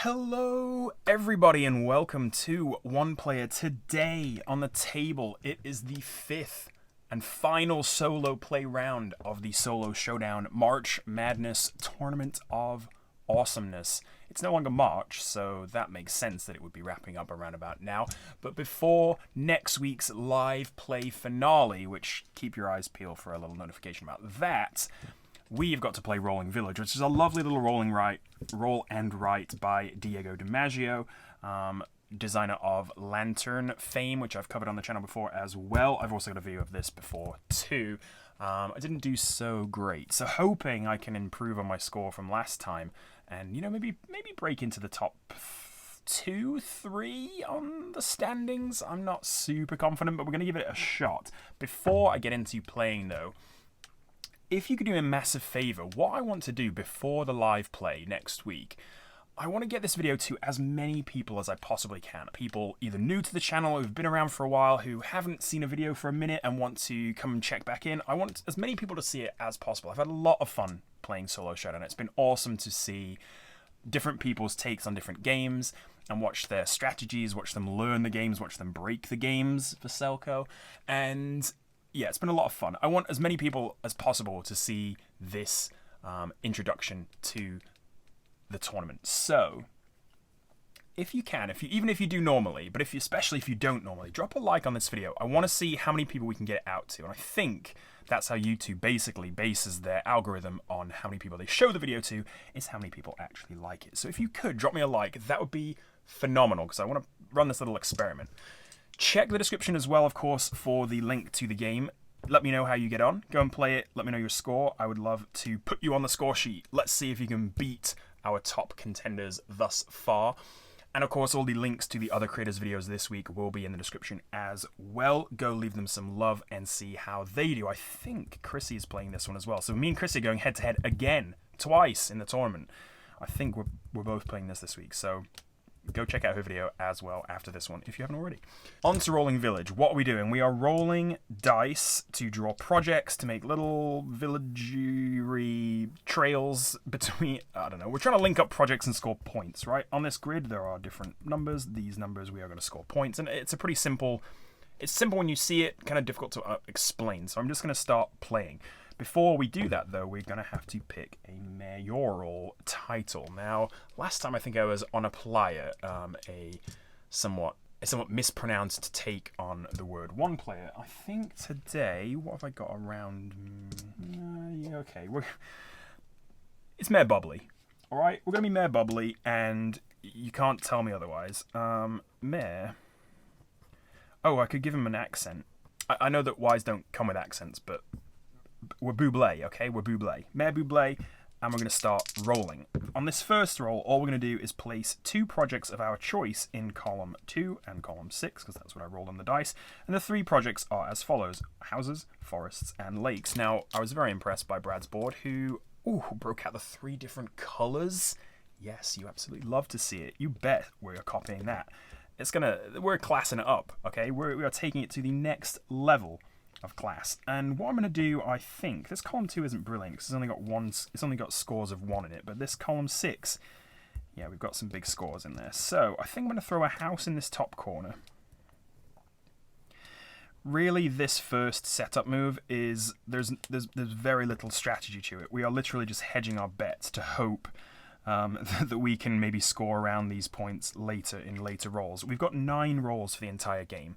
Hello everybody and welcome to One Player. Today on the table it is the fifth and final solo play round of the Solo Showdown March Madness Tournament of Awesomeness. It's no longer March, so that makes sense that it would be wrapping up around about now. But before next week's live play finale, which keep your eyes peeled for a little notification about that, we've got to play Rolling Village, which is a lovely little roll and write by Diego DiMaggio, designer of Lantern fame, which I've covered on the channel before as well. I've also got a video of this before too. I didn't do so great, so hoping I can improve on my score from last time, and maybe break into the top 2, 3 on the standings. I'm not super confident, but we're going to give it a shot. Before I get into playing though, if you could do me a massive favour, what I want to do before the live play next week, I want to get this video to as many people as I possibly can. People either new to the channel, who've been around for a while, who haven't seen a video for a minute and want to come and check back in. I want as many people to see it as possible. I've had a lot of fun playing Solo Showdown. It's been awesome to see different people's takes on different games and watch their strategies, watch them learn the games, watch them break the games for Selco. And yeah, it's been a lot of fun. I want as many people as possible to see this introduction to the tournament. So, if you can, even if you do normally, but especially if you don't normally, drop a like on this video. I want to see how many people we can get it out to, and I think that's how YouTube basically bases their algorithm on how many people they show the video to, is how many people actually like it. So if you could drop me a like, that would be phenomenal, because I want to run this little experiment. Check the description as well, of course, for the link to the game. Let me know how you get on. Go and play it. Let me know your score. I would love to put you on the score sheet. Let's see if you can beat our top contenders thus far. And of course, all the links to the other creators' videos this week will be in the description as well. Go leave them some love and see how they do. I think Chrissy is playing this one as well. So me and Chrissy are going head-to-head again, twice in the tournament. I think we're both playing this week. So go check out her video as well after this one, if you haven't already. On to Rolling Village. What are we doing? We are rolling dice to draw projects, to make little villagery trails between, I don't know. We're trying to link up projects and score points, right? On this grid, there are different numbers. These numbers, we are going to score points. And it's a pretty simple, it's simple when you see it, kind of difficult to explain. So I'm just going to start playing. Before we do that, though, we're going to have to pick a mayoral title. Now, last time I think I was on a playa, a somewhat mispronounced take on the word one player. I think today, what have I got around? Yeah, okay. It's Mayor Bubbly. All right, we're going to be Mayor Bubbly, and you can't tell me otherwise. Mayor. Oh, I could give him an accent. I know that Ys don't come with accents, but we're Bublé, okay? We're Bublé. Mayor Bublé, and we're going to start rolling. On this first roll, all we're going to do is place 2 projects of our choice in column 2 and column 6, because that's what I rolled on the dice. And the 3 projects are as follows: houses, forests, and lakes. Now, I was very impressed by Brad's board, who broke out the 3 different colors. Yes, you absolutely love to see it. You bet we're copying that. We're classing it up, okay? We are taking it to the next level of class. And what I'm going to do, I think, this column 2 isn't brilliant because it's only got scores of 1 in it, but this column 6, yeah, we've got some big scores in there. So I think I'm going to throw a house in this top corner. Really, this first setup move is there's very little strategy to it. We are literally just hedging our bets to hope that we can maybe score around these points later in later rolls. We've got 9 rolls for the entire game.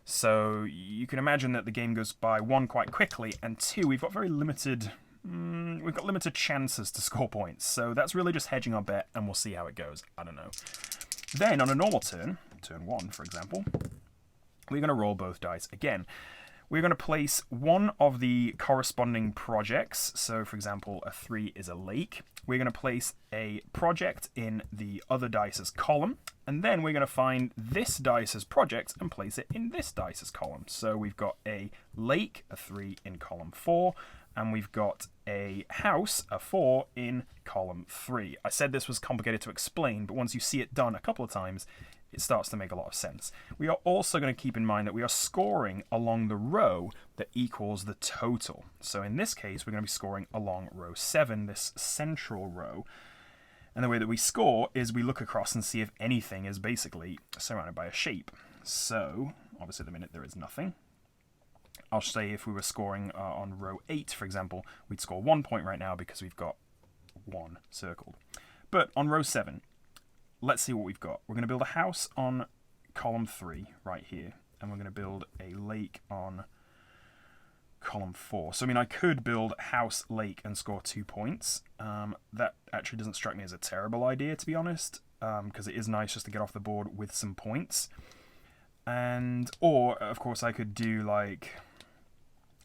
So you can imagine that the game goes by, 1, quite quickly, and 2, we've got very limited chances to score points. So that's really just hedging our bet, and we'll see how it goes. I don't know. Then on a normal turn 1, for example, we're going to roll both dice again. We're going to place 1 of the corresponding projects. So, for example, a 3 is a lake. We're going to place a project in the other dice's column. And then we're going to find this dice's project and place it in this dice's column. So we've got a lake, a 3 in column 4. And we've got a house, a 4, in column 3. I said this was complicated to explain, but once you see it done a couple of times, it starts to make a lot of sense. We are also going to keep in mind that we are scoring along the row that equals the total. So in this case, we're going to be scoring along row 7, this central row. And the way that we score is we look across and see if anything is basically surrounded by a shape. So, obviously at the minute there is nothing. I'll say if we were scoring on row 8, for example, we'd score 1 point right now because we've got 1 circled. But on row 7, let's see what we've got. We're going to build a house on column 3 right here. And we're going to build a lake on column 4. So, I mean, I could build house, lake, and score 2 points. That actually doesn't strike me as a terrible idea, to be honest, because it is nice just to get off the board with some points. Or, of course, I could do, like,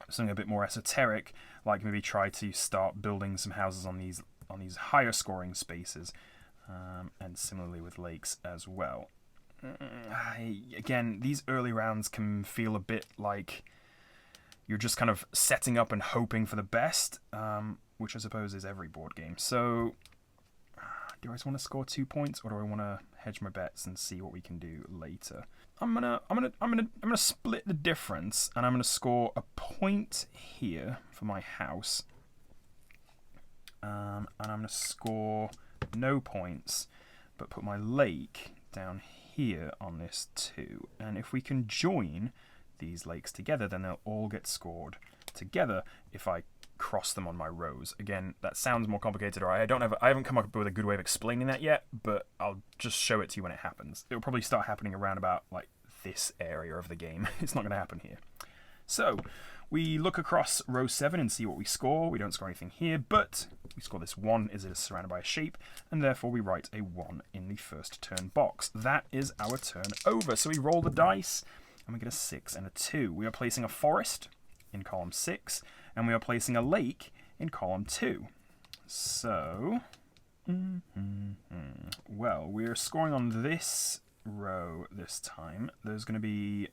something a bit more esoteric, like maybe try to start building some houses on these higher scoring spaces, and similarly with lakes as well. Again, these early rounds can feel a bit like you're just kind of setting up and hoping for the best, which I suppose is every board game. So, do I just want to score 2 points, or do I want to hedge my bets and see what we can do later? I'm gonna split the difference, and I'm gonna score a point here for my house, and I'm gonna score no points, but put my lake down here on this too. And if we can join these lakes together, then they'll all get scored together if I cross them on my rows. Again, that sounds more complicated, or I haven't come up with a good way of explaining that yet, but I'll just show it to you when it happens. It'll probably start happening around about like this area of the game. It's not going to happen here. So we look across row 7 and see what we score. We don't score anything here, but we score this 1 as it is surrounded by a shape, and therefore we write a 1 in the first turn box. That is our turn over. So we roll the dice, and we get a 6 and a 2. We are placing a forest in column 6, and we are placing a lake in column 2. So, well, we're scoring on this row this time. There's going to be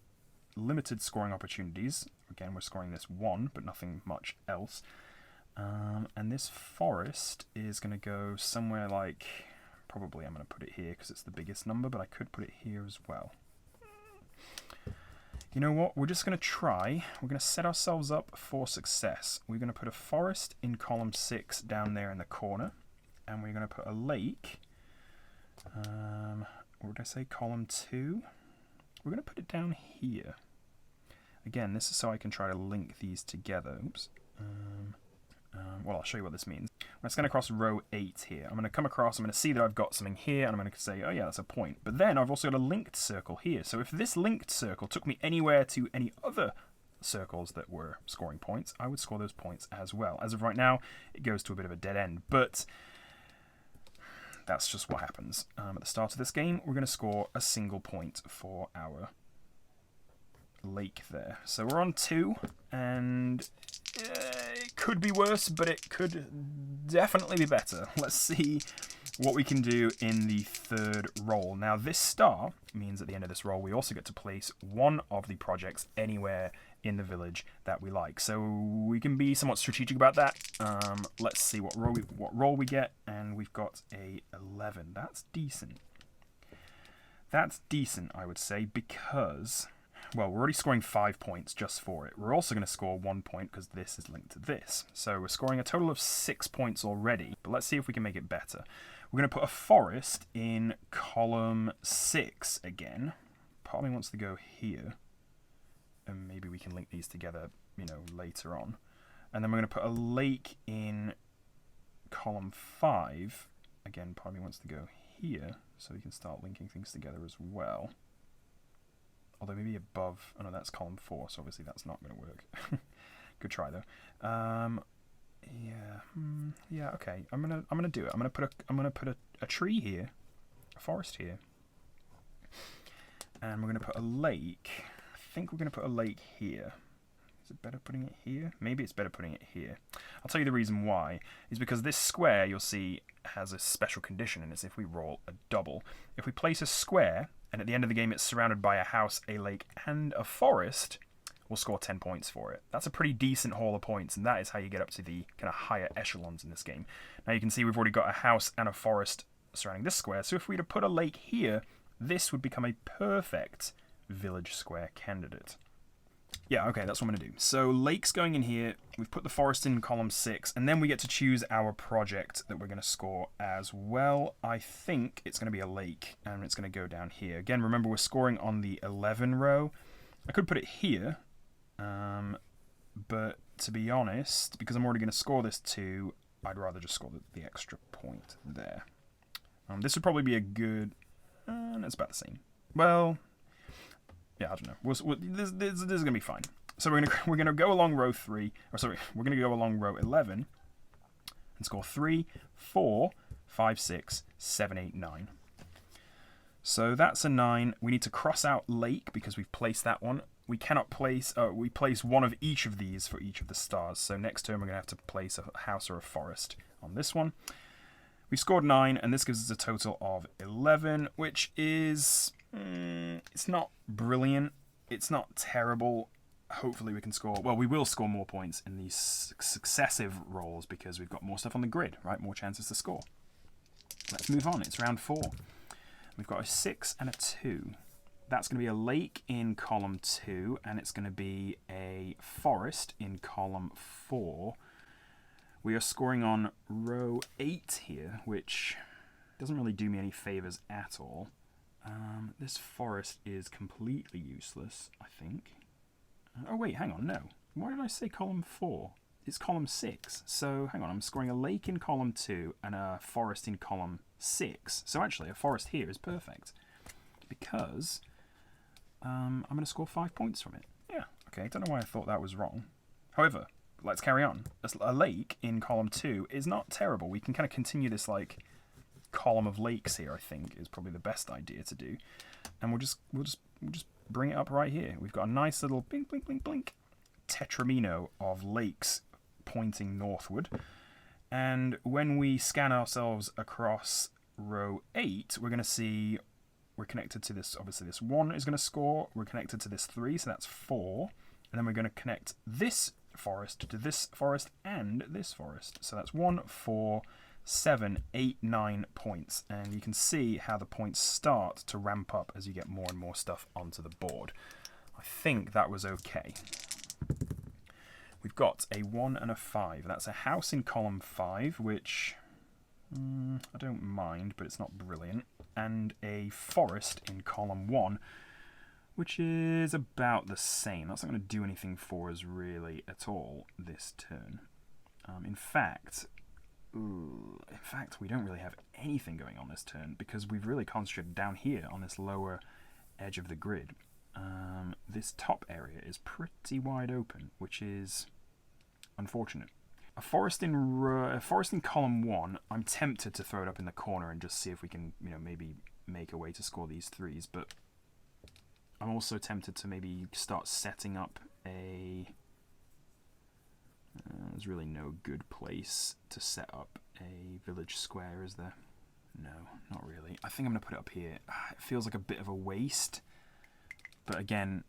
limited scoring opportunities. Again, we're scoring this 1, but nothing much else. And this forest is going to go somewhere like, probably I'm going to put it here because it's the biggest number, but I could put it here as well. You know what? We're just going to try. We're going to set ourselves up for success. We're going to put a forest in column 6 down there in the corner. And we're going to put a lake. What did I say? Column 2. We're going to put it down here. Again, this is so I can try to link these together. Oops. Well, I'll show you what this means. I'm going to cross row 8 here. I'm going to come across, I'm going to see that I've got something here, and I'm going to say, oh yeah, that's a point. But then I've also got a linked circle here. So if this linked circle took me anywhere to any other circles that were scoring points, I would score those points as well. As of right now, it goes to a bit of a dead end, but that's just what happens. At the start of this game, we're going to score a single point for our lake there. So we're on 2, and it could be worse, but it could definitely be better. Let's see what we can do in the third roll. Now, this star means at the end of this roll, we also get to place one of the projects anywhere in the village that we like. So we can be somewhat strategic about that. Let's see what roll we get, and we've got a 11. That's decent. That's decent, I would say, because, well, we're already scoring 5 points just for it. We're also going to score 1 point because this is linked to this. So we're scoring a total of 6 points already, but let's see if we can make it better. We're going to put a forest in column 6 again. Part of me wants to go here, and maybe we can link these together, you know, later on. And then we're going to put a lake in column 5. Again, part of me wants to go here, so we can start linking things together as well. Although maybe above, oh no, that's column 4, so obviously that's not going to work. Good try though. Yeah, okay. I'm gonna do it. I'm gonna put a tree here, a forest here, and we're gonna put a lake. I think we're gonna put a lake here. Is it better putting it here? Maybe it's better putting it here. I'll tell you the reason why. Is because this square, you'll see, has a special condition, and it's if we roll a double. If we place a square, and at the end of the game it's surrounded by a house, a lake, and a forest, we'll score 10 points for it. That's a pretty decent haul of points, and that is how you get up to the kind of higher echelons in this game. Now you can see we've already got a house and a forest surrounding this square, so if we were to put a lake here, this would become a perfect village square candidate. Yeah, okay, that's what I'm going to do. So lake's going in here. We've put the forest in column 6, and then we get to choose our project that we're going to score as well. I think it's going to be a lake, and it's going to go down here. Again, remember, we're scoring on the 11 row. I could put it here, but to be honest, because I'm already going to score this 2, I'd rather just score the extra point there. This would probably be a good... it's about the same. Well... yeah, I don't know. This is going to be fine. So we're gonna go along row 3, or sorry, we're gonna go along row 11 and score 3, 4, 5, 6, 7, 8, 9. So that's a 9. We need to cross out lake because we've placed that one. We cannot place. We place one of each of these for each of the stars. So next turn we're gonna have to place a house or a forest on this one. We scored 9, and this gives us a total of 11, which is. It's not brilliant. It's not terrible. Hopefully we can score... well, we will score more points in these successive rolls because we've got more stuff on the grid, right? More chances to score. Let's move on. It's round 4. We've got a 6 and a 2. That's going to be a lake in column 2, and it's going to be a forest in column 4. We are scoring on row 8 here, which doesn't really do me any favours at all. This forest is completely useless, I think. Oh wait, hang on, no. Why did I say column 4? It's column 6. So, hang on, I'm scoring a lake in column 2 and a forest in column 6. So actually, a forest here is perfect. Because I'm going to score 5 points from it. Yeah, okay, I don't know why I thought that was wrong. However, let's carry on. A lake in column 2 is not terrible. We can kind of continue this, like... column of lakes here, I think, is probably the best idea to do, and we'll just bring it up right here. We've got a nice little blink, blink, blink, blink tetramino of lakes pointing northward, and when we scan ourselves across row 8, we're going to see we're connected to this. Obviously, this 1 is going to score. We're connected to this 3, so that's 4, and then we're going to connect this forest to this forest and this forest. So that's 1, 4. 7, 8, 9 points, and you can see how the points start to ramp up as you get more and more stuff onto the board. I think that was okay. We've got a 1 and a 5. That's a house in column 5, which I don't mind, but it's not brilliant, and a forest in column 1, which is about the same. That's not going to do anything for us really at all this turn. In fact, we don't really have anything going on this turn because we've really concentrated down here on this lower edge of the grid. This top area is pretty wide open, which is unfortunate. A forest in column 1, I'm tempted to throw it up in the corner and just see if we can, maybe make a way to score these 3s, but I'm also tempted to maybe start setting up a... there's really no good place to set up a village square, is there? No, not really. I think I'm going to put it up here. It feels like a bit of a waste. But again,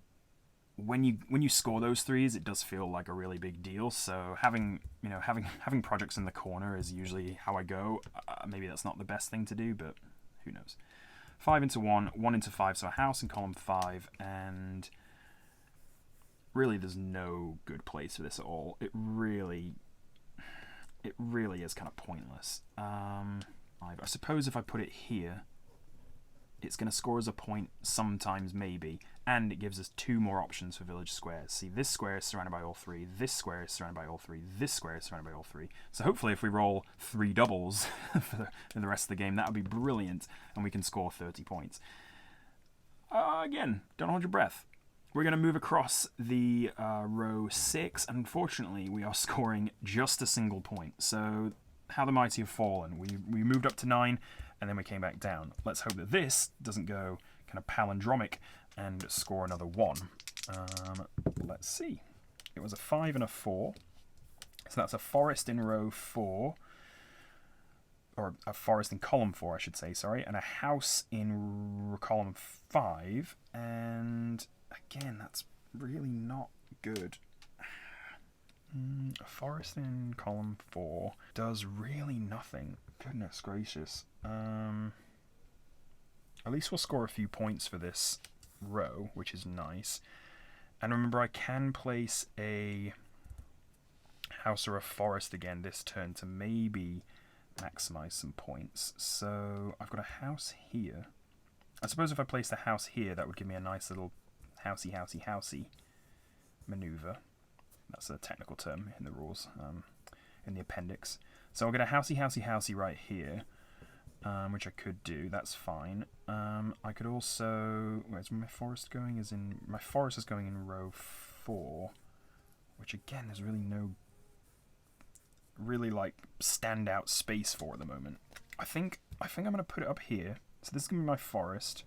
when you score those 3s, it does feel like a really big deal. So having projects in the corner is usually how I go. Maybe that's not the best thing to do, but who knows. 5 into 1, 1 into 5, so a house in column 5, and... really, there's no good place for this at all. It really is kind of pointless. I suppose if I put it here, it's going to score us a point sometimes, maybe, and it gives us 2 more options for village squares. See, this square is surrounded by all 3, this square is surrounded by all 3, this square is surrounded by all 3. So hopefully if we roll 3 doubles for the rest of the game, that would be brilliant, and we can score 30 points. Again, don't hold your breath. We're going to move across the row 6. Unfortunately, we are scoring just a single point. So, how the mighty have fallen. We moved up to 9, and then we came back down. Let's hope that this doesn't go kind of palindromic and score another 1. Let's see. It was a 5 and a 4. So that's a forest in row 4. Or a forest in column 4, I should say, sorry. And a house in column 5. And... again, that's really not good. A forest in column 4 does really nothing. Goodness gracious. At least we'll score a few points for this row, which is nice. And remember, I can place a house or a forest again this turn to maybe maximize some points. So I've got a house here. I suppose if I placed a house here, that would give me a nice little housey maneuver. That's a technical term in the rules, in the appendix. So I'll get a housey right here, which I could do. That's fine. I could also... Where's my forest going? My forest is going in row 4, which again, there's really no like standout space for at the moment. I think I'm going to put it up here. So this is going to be my forest,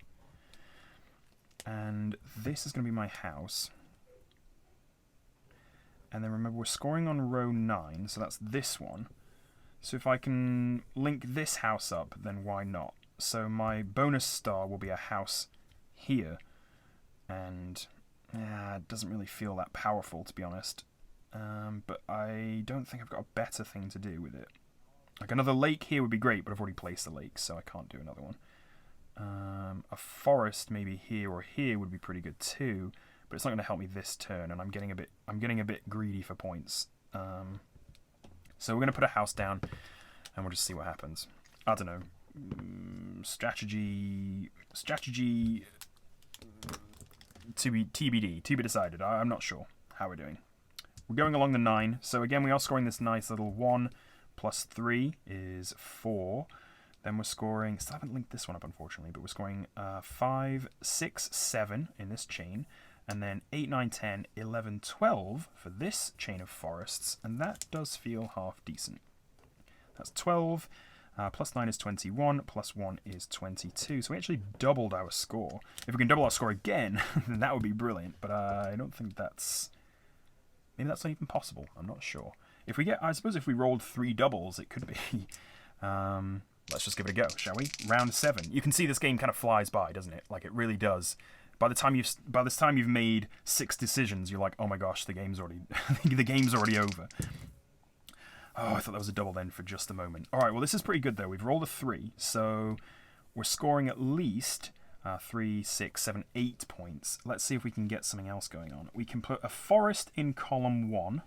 and this is going to be my house. And then remember, we're scoring on row 9, so that's this one. So if I can link this house up, then why not? So my bonus star will be a house here, and it doesn't really feel that powerful, to be honest. But I don't think I've got a better thing to do with it. Like another lake here would be great, but I've already placed a lake, so I can't do another one. A forest maybe here or here would be pretty good too, but it's not going to help me this turn, and I'm getting a bit greedy for points. So we're going to put a house down, and we'll just see what happens. I don't know. Strategy to be TBD, to be decided. I'm not sure how we're doing. We're going along the 9, so again we are scoring this nice little 1 plus 3 is 4. Then we're scoring, still haven't linked this one up unfortunately, but we're scoring 5, 6, 7 in this chain, and then 8, 9, 10, 11, 12 for this chain of forests, and that does feel half decent. That's 12, plus 9 is 21, plus 1 is 22, so we actually doubled our score. If we can double our score again, then that would be brilliant, but I don't think that's... Maybe that's not even possible, I'm not sure. If we get, I suppose if we rolled 3 doubles, it could be... Let's just give it a go, shall we? Round 7. You can see this game kind of flies by, doesn't it? Like, it really does. By this time you've made 6 decisions, you're like, oh my gosh, the game's already over. Oh, I thought that was a double then for just a moment. All right, well, this is pretty good, though. We've rolled a 3, so we're scoring at least 3, 6, 7, 8 points. Let's see if we can get something else going on. We can put a forest in column 1.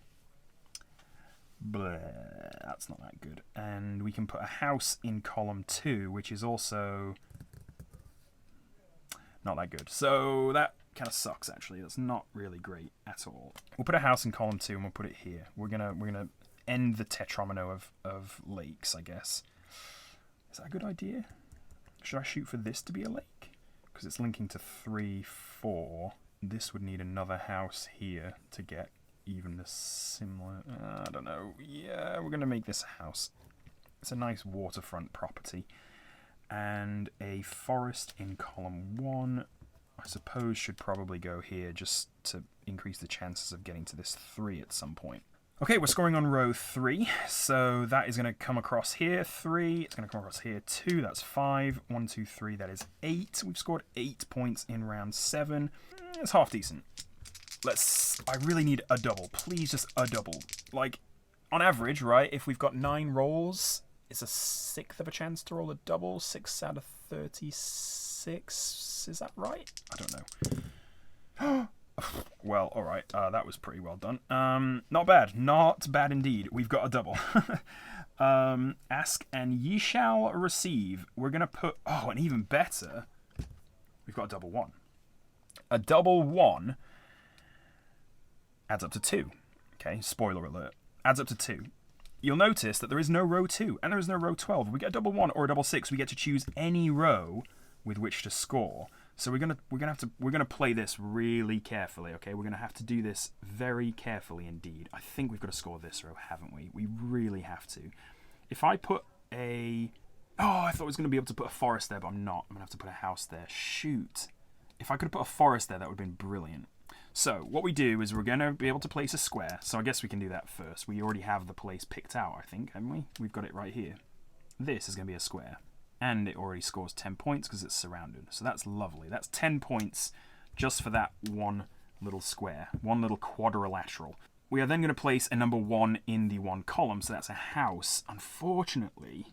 Bleh, that's not that good. And we can put a house in column 2, which is also not that good. So that kind of sucks, actually. That's not really great at all. We'll put a house in column 2 and we'll put it here. We're gonna end the tetromino of lakes, I guess. Is that a good idea? Should I shoot for this to be a lake? Because it's linking to 3, 4. This would need another house here to get even a similar... I don't know. Yeah, we're going to make this a house. It's a nice waterfront property. And a forest in column 1, I suppose, should probably go here just to increase the chances of getting to this 3 at some point. Okay, we're scoring on row 3, so that is going to come across here, 3, it's going to come across here, 2, that's 5, 1, 2, 3, that is 8. We've scored 8 points in round 7. It's half decent. I really need a double. Please, just a double. Like, on average, right, if we've got 9 rolls, it's a 1/6 of a chance to roll a double. 6 out of 36. Is that right? I don't know. Well, alright. That was pretty well done. Not bad. Not bad indeed. We've got a double. Ask and ye shall receive. We're going to put... Oh, and even better, we've got a double 1. A double 1... adds up to 2. Okay, spoiler alert. Adds up to 2. You'll notice that there is no row 2 and there is no row 12. If we get a double 1 or a double 6, we get to choose any row with which to score. So we're gonna play this really carefully. Okay, we're gonna have to do this very carefully indeed. I think we've got to score this row, haven't we? We really have to. If I put a... Oh, I thought I was gonna be able to put a forest there, but I'm not. I'm gonna have to put a house there. Shoot. If I could have put a forest there, that would have been brilliant. So what we do is we're going to be able to place a square. So I guess we can do that first. We already have the place picked out, I think, haven't we? We've got it right here. This is going to be a square. And it already scores 10 points because it's surrounded. So that's lovely. That's 10 points just for that one little square. One little quadrilateral. We are then going to place a number 1 in the 1 column. So that's a house. Unfortunately,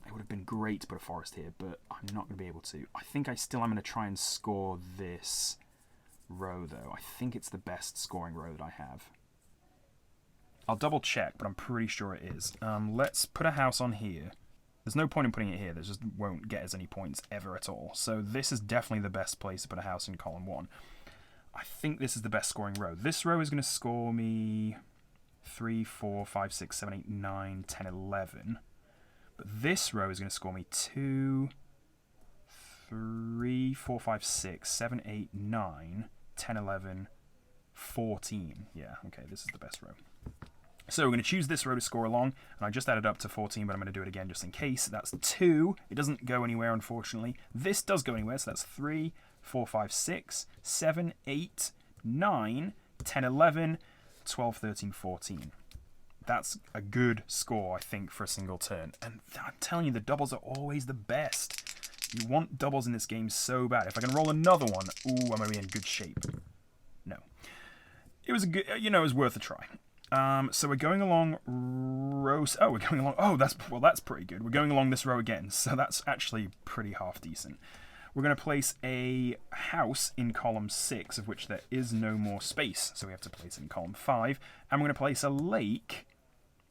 it would have been great to put a forest here, but I'm not going to be able to. I think I still am going to try and score this row, though. I think it's the best scoring row that I have. I'll double check, but I'm pretty sure it is. Let's put a house on here. There's no point in putting it here. That just won't get us any points ever at all. So this is definitely the best place to put a house in column 1. I think this is the best scoring row. This row is going to score me 3, 4, 5, 6, 7, 8, 9, 10, 11. But this row is going to score me 2, 3, 4, 5, 6, 7, 8, 9, 10, 11, 14. Yeah, okay, this is the best row. So we're going to choose this row to score along, and I just added up to 14, but I'm going to do it again just in case. That's 2. It doesn't go anywhere, unfortunately. This does go anywhere, so that's 3, 4, 5, 6, 7, 8, 9, 10, 11, 12, 13, 14. That's a good score, I think, for a single turn. And I'm telling you, the doubles are always the best. You want doubles in this game so bad. If I can roll another one, ooh, I'm going to be in good shape. No. It was a good, it was worth a try. So we're going along row... Oh, we're going along... Oh, that's pretty good. We're going along this row again, so that's actually pretty half decent. We're going to place a house in column 6, of which there is no more space, so we have to place it in column 5. And we're going to place a lake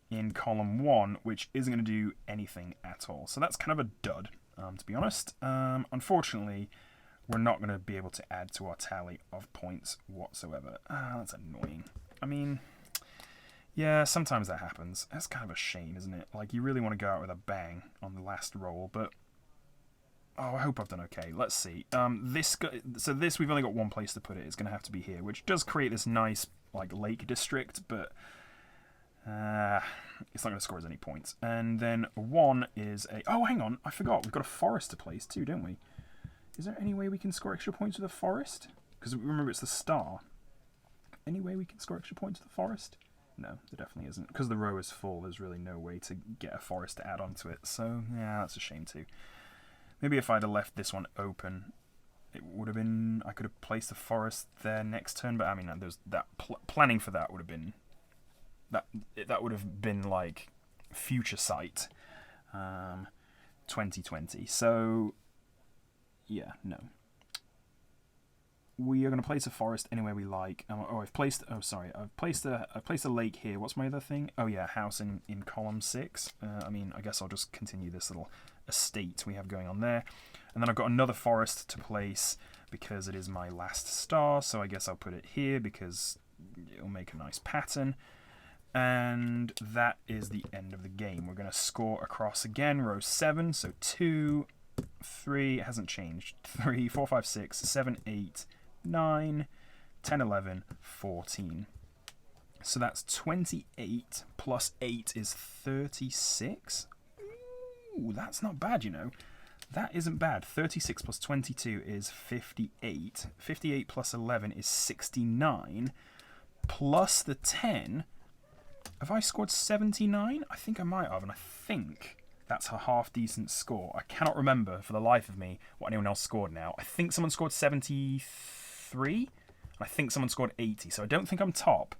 in column 1, which isn't going to do anything at all. So that's kind of a dud, to be honest. Unfortunately, we're not going to be able to add to our tally of points whatsoever. That's annoying. I mean... Yeah, sometimes that happens. That's kind of a shame, isn't it? Like, you really want to go out with a bang on the last roll, but... Oh, I hope I've done okay. Let's see. So this, we've only got one place to put it. It's going to have to be here, which does create this nice, like, lake district, but... it's not going to score us any points. And then 1 is a... Oh, hang on. I forgot. We've got a forest to place too, don't we? Is there any way we can score extra points with a forest? Because remember, it's the star. Any way we can score extra points with a forest? No, there definitely isn't. Because the row is full, there's really no way to get a forest to add onto it. So, yeah, that's a shame too. Maybe if I'd have left this one open, it would have been... I could have placed a forest there next turn, but I mean, there's that planning for that would have been... That would have been, like, future sight. 2020. So, yeah, no. We are going to place a forest anywhere we like. I've placed a lake here. What's my other thing? Oh yeah, house in column 6. I mean, I guess I'll just continue this little estate we have going on there. And then I've got another forest to place because it is my last star. So I guess I'll put it here because it'll make a nice pattern. And that is the end of the game. We're going to score across again, row 7. So 2, 3, it hasn't changed. 3, 4, 5, 6, 7, 8, 9, 10, 11, 14. So that's 28 plus 8 is 36. Ooh, that's not bad, you know. That isn't bad. 36 plus 22 is 58. 58 plus 11 is 69. Plus the 10. Have I scored 79? I think I might have, and I think that's a half-decent score. I cannot remember for the life of me what anyone else scored now. I think someone scored 73, and I think someone scored 80, so I don't think I'm top.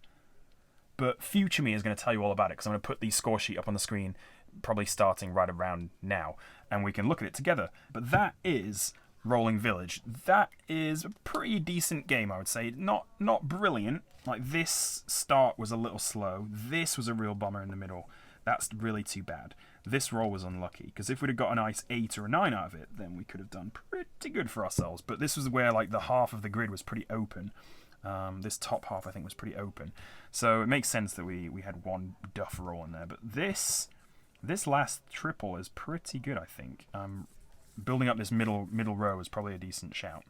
But future me is going to tell you all about it, because I'm going to put the score sheet up on the screen, probably starting right around now, and we can look at it together. But that is Rolling Village. That is a pretty decent game, I would say. Not brilliant. Like, this start was a little slow. This was a real bummer in the middle. That's really too bad. This roll was unlucky, because if we'd have got a nice 8 or a 9 out of it, then we could have done pretty good for ourselves. But this was where, like, the half of the grid was pretty open. This top half, I think, was pretty open. So it makes sense that we had one duff roll in there. But this last triple is pretty good, I think. Building up this middle row is probably a decent shout.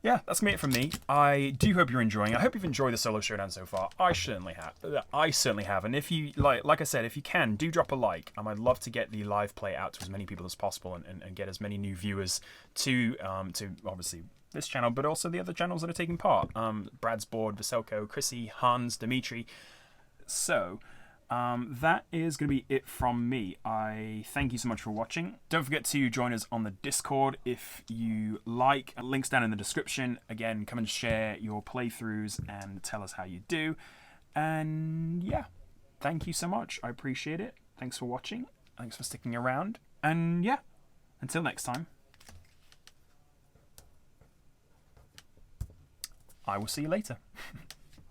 Yeah, that's going to be it from me. I do hope you're enjoying. I hope you've enjoyed the solo showdown so far. I certainly have. And if you, like I said, if you can, do drop a like. I'd love to get the live play out to as many people as possible and get as many new viewers to obviously this channel, but also the other channels that are taking part. Brad's Board, Veselko, Chrissy, Hans, Dimitri. So... that is going to be it from me. I thank you so much for watching. Don't forget to join us on the Discord if you like. Links down in the description. Again, come and share your playthroughs and tell us how you do. And yeah, thank you so much. I appreciate it. Thanks for watching. Thanks for sticking around. And yeah, until next time. I will see you later.